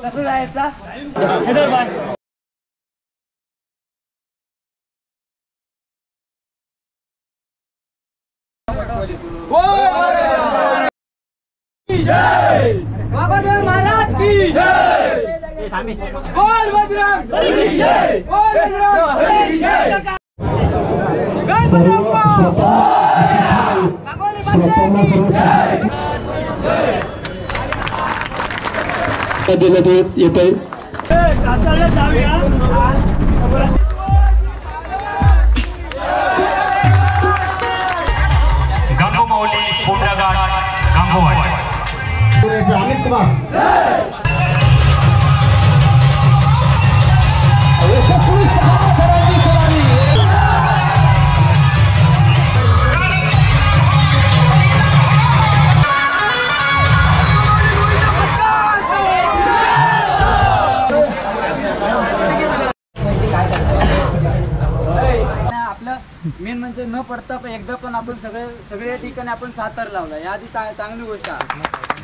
कसं जायचा हैदराबाद जय बाबादेव महाराज की जय बोल बजरंग बली की जय बोल बजरंग बली की जय येते गंगोमौली कोंडाघाट गंगोवाडी अमित कुमार मेन म्हणजे न पडता पण एकदा पण आपण सगळे ठिकाणी आपण सातार लावला या आधी चांगली गोष्ट आहे.